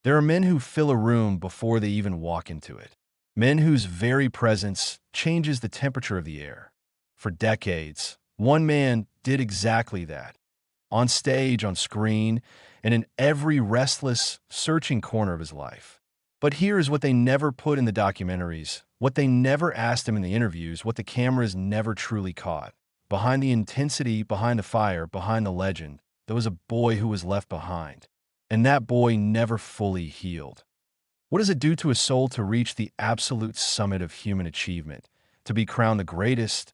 There are men who fill a room before they even walk into it. Men whose very presence changes the temperature of the air. For decades, one man did exactly that. On stage, on screen, and in every restless, searching corner of his life. But here's what they never put in the documentaries, what they never asked him in the interviews, what the cameras never truly caught. Behind the intensity, behind the fire, behind the legend, there was a boy who was left behind. And that boy never fully healed. What does it do to a soul to reach the absolute summit of human achievement, to be crowned the greatest,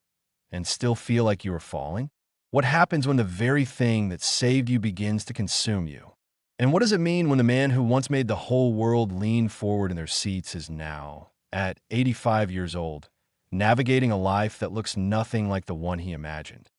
and still feel like you are falling? What happens when the very thing that saved you begins to consume you? And what does it mean when the man who once made the whole world lean forward in their seats is now, at 85 years old, navigating a life that looks nothing like the one he imagined?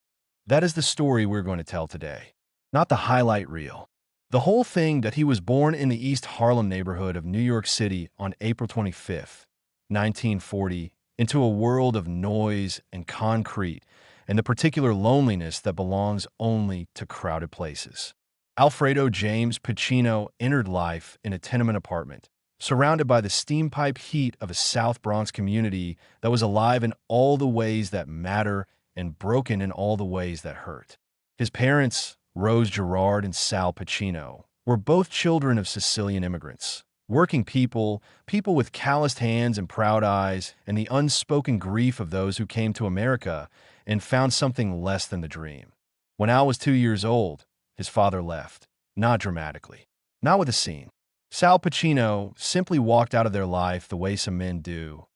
That is the story we're going to tell today, not the highlight reel. The whole thing that he was born in the East Harlem neighborhood of New York City on April 25th, 1940, into a world of noise and concrete and the particular loneliness that belongs only to crowded places. Alfredo James Pacino entered life in a tenement apartment, surrounded by the steam pipe heat of a South Bronx community that was alive in all the ways that matter and broken in all the ways that hurt. His parents, Rose Gerard and Sal Pacino, were both children of Sicilian immigrants, working people with calloused hands and proud eyes, and the unspoken grief of those who came to America and found something less than the dream. When Al was 2 years old, his father left, not dramatically, not with a scene. Sal Pacino simply walked out of their life the way some men do,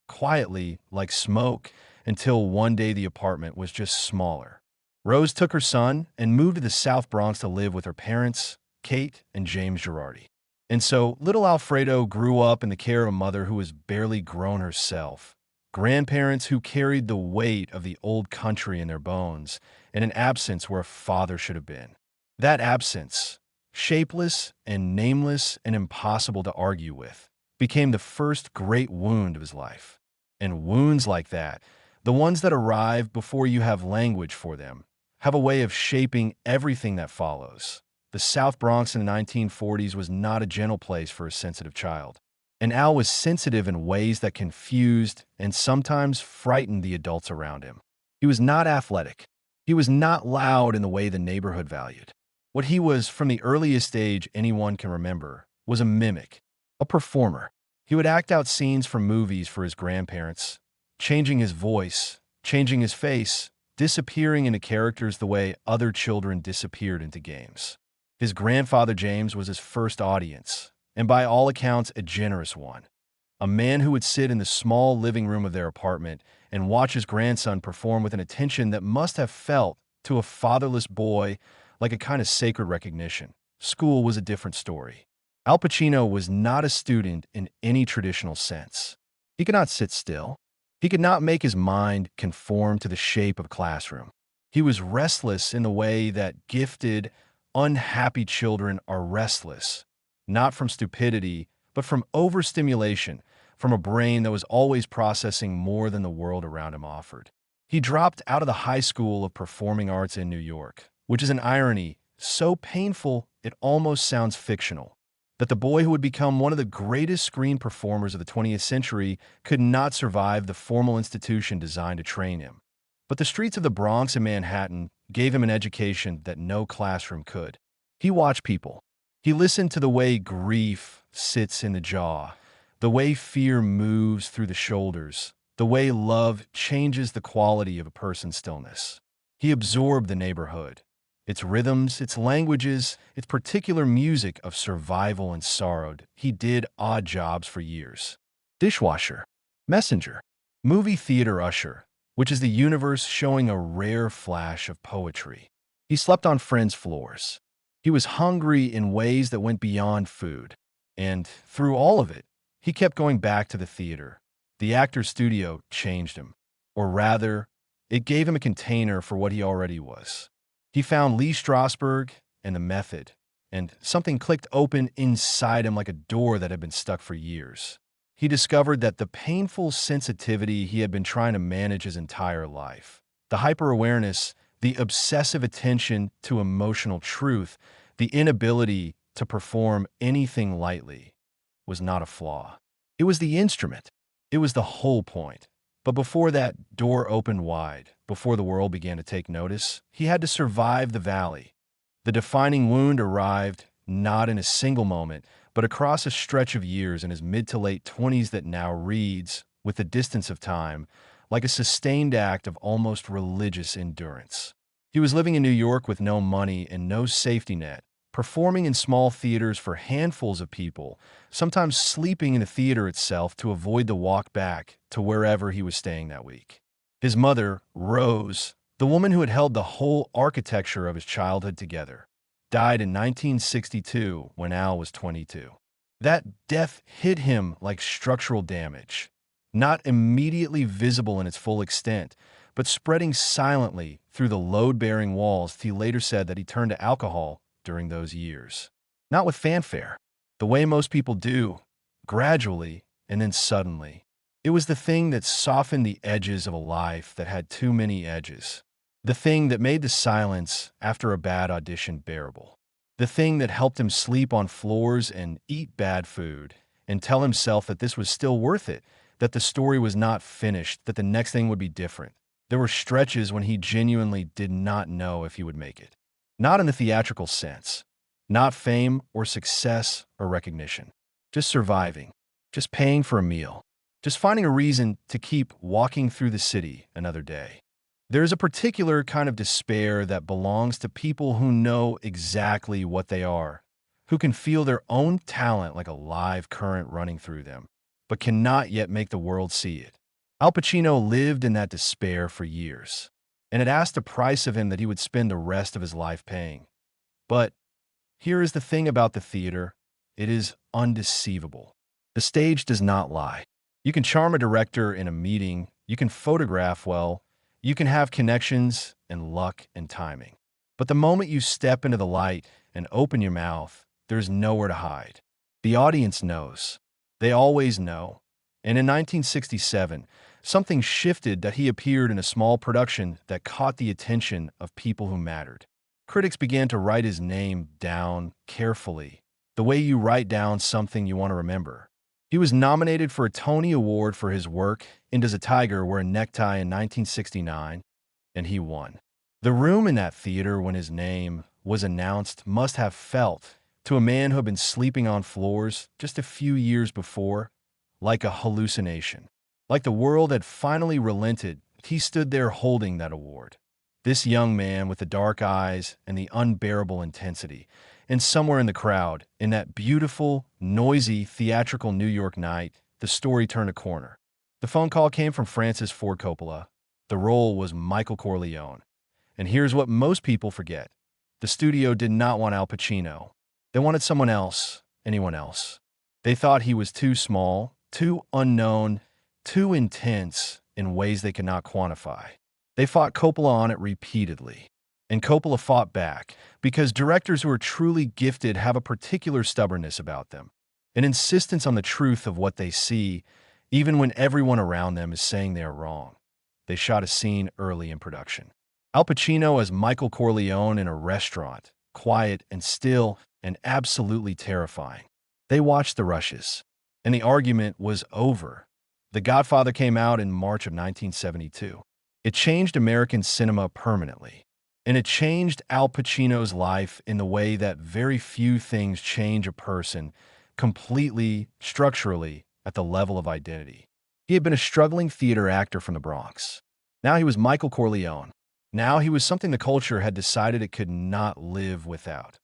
quietly, like smoke, until one day the apartment was just smaller. Rose took her son and moved to the South Bronx to live with her parents, Kate and James Girardi. And so little Alfredo grew up in the care of a mother who was barely grown herself, grandparents who carried the weight of the old country in their bones, and an absence where a father should have been. That absence, shapeless and nameless and impossible to argue with, became the first great wound of his life. And wounds like that, the ones that arrive before you have language for them, have a way of shaping everything that follows. The South Bronx in the 1940s was not a gentle place for a sensitive child. And Al was sensitive in ways that confused and sometimes frightened the adults around him. He was not athletic. He was not loud in the way the neighborhood valued. What he was from the earliest age anyone can remember was a mimic, a performer. He would act out scenes from movies for his grandparents, changing his voice, changing his face, disappearing into characters the way other children disappeared into games. His grandfather James was his first audience, and by all accounts a generous one. A man who would sit in the small living room of their apartment and watch his grandson perform with an attention that must have felt to a fatherless boy like a kind of sacred recognition. School was a different story. Al Pacino was not a student in any traditional sense. He could not sit still. He could not make his mind conform to the shape of a classroom. He was restless in the way that gifted, unhappy children are restless, not from stupidity, but from overstimulation, from a brain that was always processing more than the world around him offered. He dropped out of the High School of Performing Arts in New York, which is an irony so painful it almost sounds fictional, that the boy who would become one of the greatest screen performers of the 20th century could not survive the formal institution designed to train him. But the streets of the Bronx and Manhattan gave him an education that no classroom could. He watched people. He listened to the way grief sits in the jaw, the way fear moves through the shoulders, the way love changes the quality of a person's stillness. He absorbed the neighborhood, its rhythms, its languages, its particular music of survival and sorrow. He did odd jobs for years. Dishwasher, messenger, movie theater usher, which is the universe showing a rare flash of poetry. He slept on friends' floors. He was hungry in ways that went beyond food. And through all of it, he kept going back to the theater. The actor's studio changed him. Or rather, it gave him a container for what he already was. He found Lee Strasberg and the method, and something clicked open inside him like a door that had been stuck for years. He discovered that the painful sensitivity he had been trying to manage his entire life, the hyper-awareness, the obsessive attention to emotional truth, the inability to perform anything lightly was not a flaw. It was the instrument. It was the whole point. But before that door opened wide, before the world began to take notice, he had to survive the valley. The defining wound arrived not in a single moment, but across a stretch of years in his mid to late 20s that now reads, with the distance of time, like a sustained act of almost religious endurance. He was living in New York with no money and no safety net, performing in small theaters for handfuls of people, sometimes sleeping in the theater itself to avoid the walk back to wherever he was staying that week. His mother, Rose, the woman who had held the whole architecture of his childhood together, died in 1962 when Al was 22. That death hit him like structural damage, not immediately visible in its full extent, but spreading silently through the load-bearing walls. He later said that he turned to alcohol during those years. Not with fanfare, the way most people do, gradually and then suddenly. It was the thing that softened the edges of a life that had too many edges. The thing that made the silence after a bad audition bearable. The thing that helped him sleep on floors and eat bad food and tell himself that this was still worth it, that the story was not finished, that the next thing would be different. There were stretches when he genuinely did not know if he would make it. Not in the theatrical sense. Not fame or success or recognition. Just surviving. Just paying for a meal. Just finding a reason to keep walking through the city another day. There is a particular kind of despair that belongs to people who know exactly what they are, who can feel their own talent like a live current running through them, but cannot yet make the world see it. Al Pacino lived in that despair for years, and it asked a price of him that he would spend the rest of his life paying. But here is the thing about the theater. It is undeceivable. The stage does not lie. You can charm a director in a meeting, you can photograph well, you can have connections and luck and timing. But the moment you step into the light and open your mouth, there's nowhere to hide. The audience knows. They always know. And in 1967, something shifted that he appeared in a small production that caught the attention of people who mattered. Critics began to write his name down carefully, the way you write down something you want to remember. He was nominated for a Tony Award for his work in Does a Tiger Wear a Necktie in 1969, and he won. The room in that theater when his name was announced must have felt, to a man who had been sleeping on floors just a few years before, like a hallucination. Like the world had finally relented, he stood there holding that award. This young man with the dark eyes and the unbearable intensity. And somewhere in the crowd, in that beautiful, noisy, theatrical New York night, the story turned a corner. The phone call came from Francis Ford Coppola. The role was Michael Corleone. And here's what most people forget. The studio did not want Al Pacino. They wanted someone else, anyone else. They thought he was too small, too unknown, too intense in ways they could not quantify. They fought Coppola on it repeatedly. And Coppola fought back, because directors who are truly gifted have a particular stubbornness about them, an insistence on the truth of what they see, even when everyone around them is saying they are wrong. They shot a scene early in production. Al Pacino as Michael Corleone in a restaurant, quiet and still and absolutely terrifying. They watched the rushes, and the argument was over. The Godfather came out in March of 1972. It changed American cinema permanently. And it changed Al Pacino's life in the way that very few things change a person completely, structurally, at the level of identity. He had been a struggling theater actor from the Bronx. Now he was Michael Corleone. Now he was something the culture had decided it could not live without.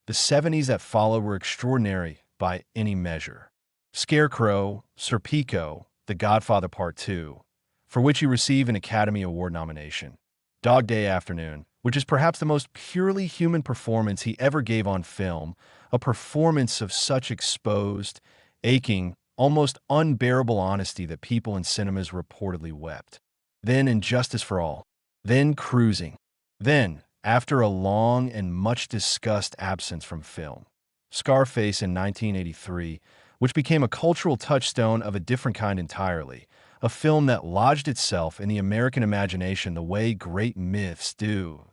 The 70s that followed were extraordinary by any measure. Scarecrow, Serpico, The Godfather Part 2, for which he received an Academy Award nomination. Dog Day Afternoon, which is perhaps the most purely human performance he ever gave on film, a performance of such exposed, aching, almost unbearable honesty that people in cinemas reportedly wept. Then Injustice for All. Then Cruising. Then, after a long and much discussed absence from film, Scarface in 1983, which became a cultural touchstone of a different kind entirely, a film that lodged itself in the American imagination the way great myths do.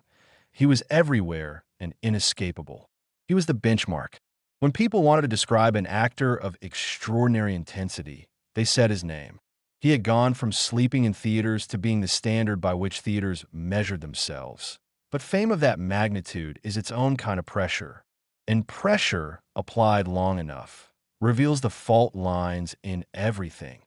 He was everywhere and inescapable. He was the benchmark. When people wanted to describe an actor of extraordinary intensity, they said his name. He had gone from sleeping in theaters to being the standard by which theaters measured themselves. But fame of that magnitude is its own kind of pressure. And pressure, applied long enough, reveals the fault lines in everything.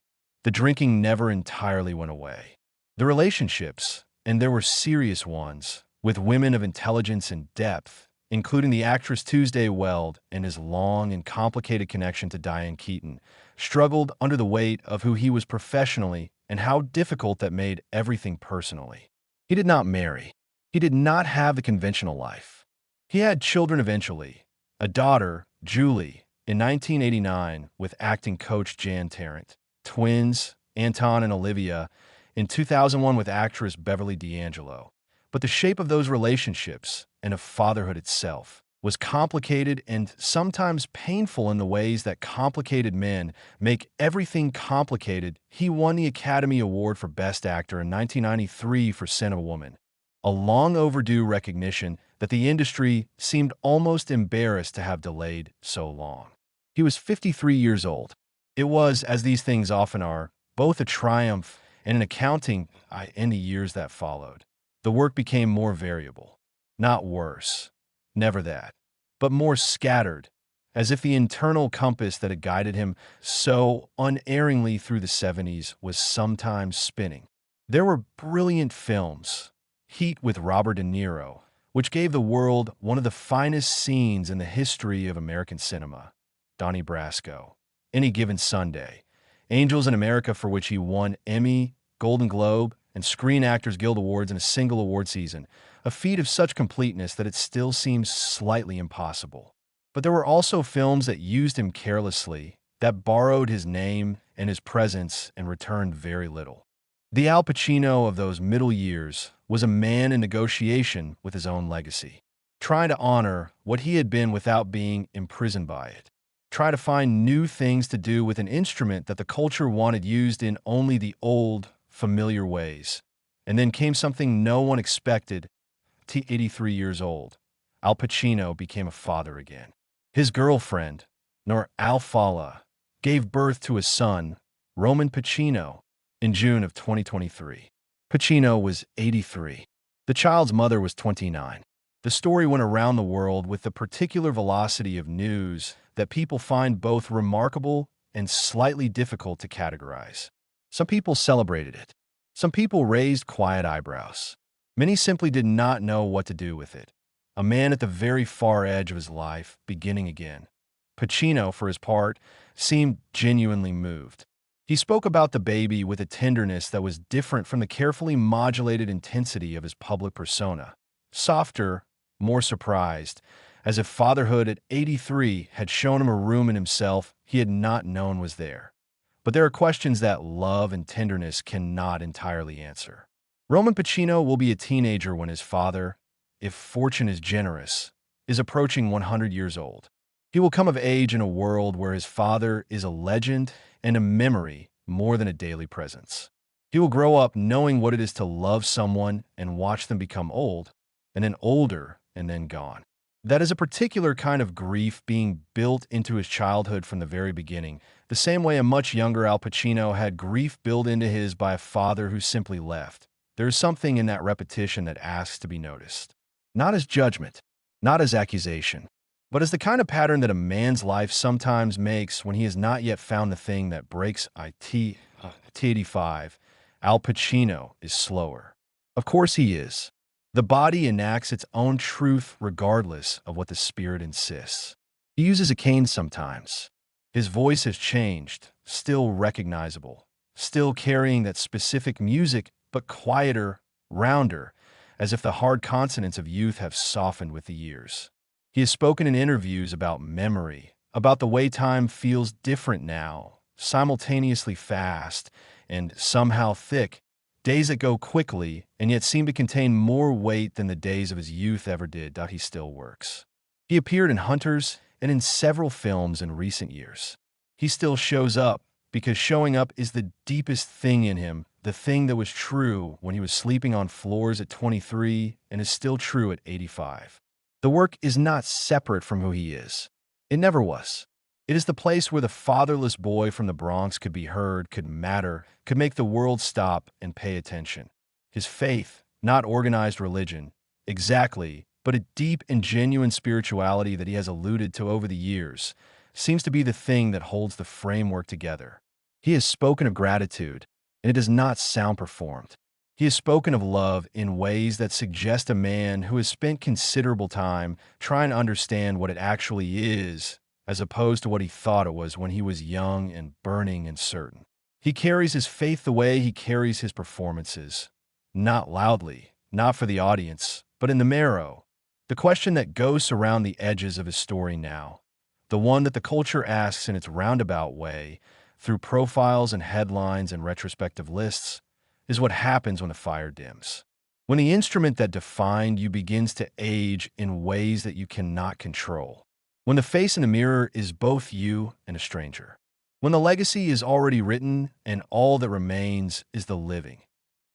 The drinking never entirely went away. The relationships, and there were serious ones, with women of intelligence and depth, including the actress Tuesday Weld and his long and complicated connection to Diane Keaton, struggled under the weight of who he was professionally and how difficult that made everything personally. He did not marry. He did not have the conventional life. He had children eventually, a daughter, Julie, in 1989 with acting coach Jan Tarrant, twins, Anton and Olivia, in 2001 with actress Beverly D'Angelo. But the shape of those relationships, and of fatherhood itself, was complicated and sometimes painful in the ways that complicated men make everything complicated. He won the Academy Award for Best Actor in 1993 for Scent of a Woman, a long overdue recognition that the industry seemed almost embarrassed to have delayed so long. He was 53 years old. It was, as these things often are, both a triumph and an accounting in the years that followed. The work became more variable, not worse, never that, but more scattered, as if the internal compass that had guided him so unerringly through the 70s was sometimes spinning. There were brilliant films, Heat with Robert De Niro, which gave the world one of the finest scenes in the history of American cinema, Donnie Brasco, Any Given Sunday, Angels in America, for which he won Emmy, Golden Globe, and Screen Actors Guild Awards in a single award season, a feat of such completeness that it still seems slightly impossible. But there were also films that used him carelessly, that borrowed his name and his presence and returned very little. The Al Pacino of those middle years was a man in negotiation with his own legacy, trying to honor what he had been without being imprisoned by it, try to find new things to do with an instrument that the culture wanted used in only the old, familiar ways. And then came something no one expected. At 83 years old, Al Pacino became a father again. His girlfriend, Noor Al-Fallah, gave birth to a son, Roman Pacino, in June of 2023. Pacino was 83. The child's mother was 29. The story went around the world with the particular velocity of news that people find both remarkable and slightly difficult to categorize. Some people celebrated it. Some people raised quiet eyebrows. Many simply did not know what to do with it. A man at the very far edge of his life, beginning again. Pacino, for his part, seemed genuinely moved. He spoke about the baby with a tenderness that was different from the carefully modulated intensity of his public persona. Softer, more surprised, as if fatherhood at 83 had shown him a room in himself he had not known was there. But there are questions that love and tenderness cannot entirely answer. Roman Pacino will be a teenager when his father, if fortune is generous, is approaching 100 years old. He will come of age in a world where his father is a legend and a memory more than a daily presence. He will grow up knowing what it is to love someone and watch them become old, and then older, and then gone. That is a particular kind of grief being built into his childhood from the very beginning, the same way a much younger Al Pacino had grief built into his by a father who simply left. There is something in that repetition that asks to be noticed. Not as judgment, not as accusation, but as the kind of pattern that a man's life sometimes makes when he has not yet found the thing that breaks it. T85, Al Pacino is slower. Of course he is. The body enacts its own truth regardless of what the spirit insists. He uses a cane sometimes. His voice has changed, still recognizable, still carrying that specific music, but quieter, rounder, as if the hard consonants of youth have softened with the years. He has spoken in interviews about memory, about the way time feels different now, simultaneously fast and somehow thick, days that go quickly and yet seem to contain more weight than the days of his youth ever did. He still works. He appeared in Hunters and in several films in recent years. He still shows up because showing up is the deepest thing in him, the thing that was true when he was sleeping on floors at 23 and is still true at 85. The work is not separate from who he is. It never was. It is the place where the fatherless boy from the Bronx could be heard, could matter, could make the world stop and pay attention. His faith, not organized religion, exactly, but a deep and genuine spirituality that he has alluded to over the years, seems to be the thing that holds the framework together. He has spoken of gratitude, and it does not sound performed. He has spoken of love in ways that suggest a man who has spent considerable time trying to understand what it actually is, as opposed to what he thought it was when he was young and burning and certain. He carries his faith the way he carries his performances, not loudly, not for the audience, but in the marrow. The question that goes around the edges of his story now, the one that the culture asks in its roundabout way, through profiles and headlines and retrospective lists, is what happens when the fire dims. When the instrument that defined you begins to age in ways that you cannot control. When the face in the mirror is both you and a stranger. When the legacy is already written and all that remains is the living.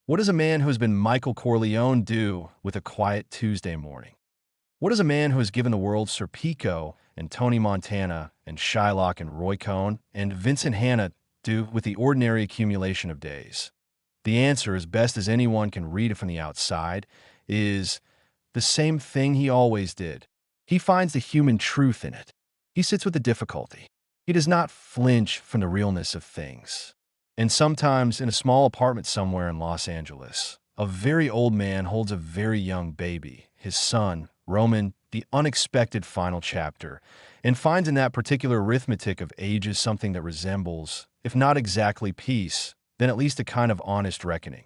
What does a man who has been Michael Corleone do with a quiet Tuesday morning? What does a man who has given the world Serpico and Tony Montana and Shylock and Roy Cohn and Vincent Hanna do with the ordinary accumulation of days? The answer, as best as anyone can read it from the outside, is the same thing he always did. He finds the human truth in it. He sits with the difficulty. He does not flinch from the realness of things. And sometimes, in a small apartment somewhere in Los Angeles, a very old man holds a very young baby, his son, Roman, the unexpected final chapter, and finds in that particular arithmetic of ages something that resembles, if not exactly peace, then at least a kind of honest reckoning.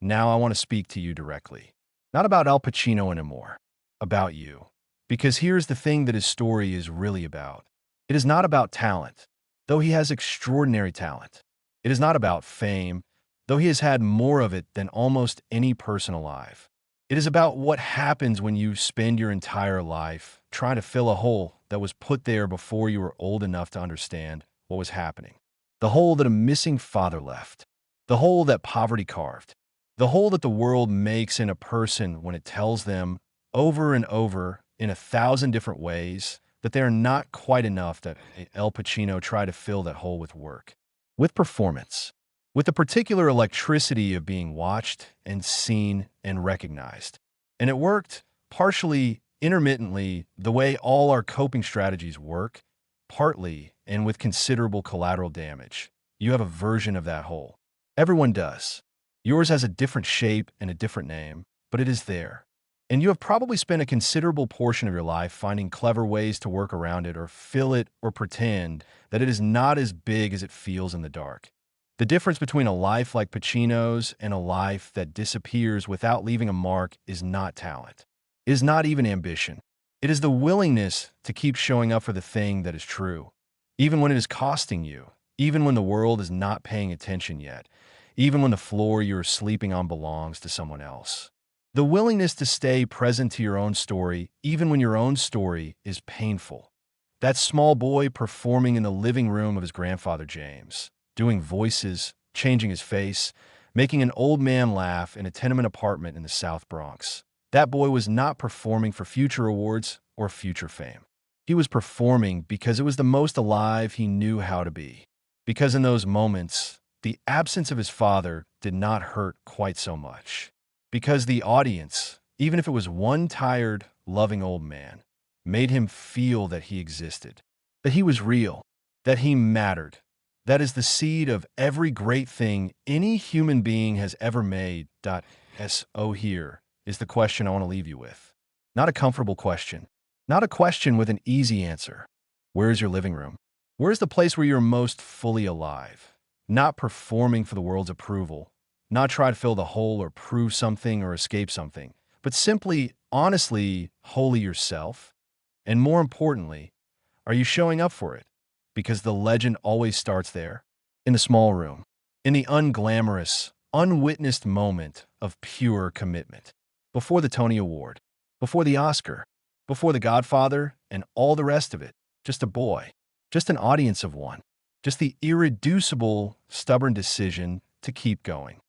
Now I want to speak to you directly. Not about Al Pacino anymore. About you. Because here's the thing that his story is really about. It is not about talent, though he has extraordinary talent. It is not about fame, though he has had more of it than almost any person alive. It is about what happens when you spend your entire life trying to fill a hole that was put there before you were old enough to understand what was happening. The hole that a missing father left. The hole that poverty carved. The hole that the world makes in a person when it tells them over and over in 1,000 different ways that they are not quite enough, that Al Pacino tried to fill that hole with work, with performance, with the particular electricity of being watched and seen and recognized. And it worked, partially, intermittently, the way all our coping strategies work, partly, and with considerable collateral damage. You have a version of that hole. Everyone does. Yours has a different shape and a different name, but it is there. And you have probably spent a considerable portion of your life finding clever ways to work around it or fill it or pretend that it is not as big as it feels in the dark. The difference between a life like Pacino's and a life that disappears without leaving a mark is not talent. It is not even ambition. It is the willingness to keep showing up for the thing that is true, even when it is costing you, even when the world is not paying attention yet, even when the floor you are sleeping on belongs to someone else. The willingness to stay present to your own story, even when your own story is painful. That small boy performing in the living room of his grandfather James, doing voices, changing his face, making an old man laugh in a tenement apartment in the South Bronx. That boy was not performing for future awards or future fame. He was performing because it was the most alive he knew how to be. Because in those moments, the absence of his father did not hurt quite so much. Because the audience, even if it was one tired, loving old man, made him feel that he existed, that he was real, that he mattered. That is the seed of every great thing any human being has ever made. So here is the question I want to leave you with. Not a comfortable question. Not a question with an easy answer. Where is your living room? Where is the place where you're most fully alive? Not performing for the world's approval. Not try to fill the hole or prove something or escape something, but simply, honestly, wholly yourself. And more importantly, are you showing up for it? Because the legend always starts there, in the small room, in the unglamorous, unwitnessed moment of pure commitment. Before the Tony Award, before the Oscar, before The Godfather, and all the rest of it, just a boy, just an audience of one, just the irreducible, stubborn decision to keep going.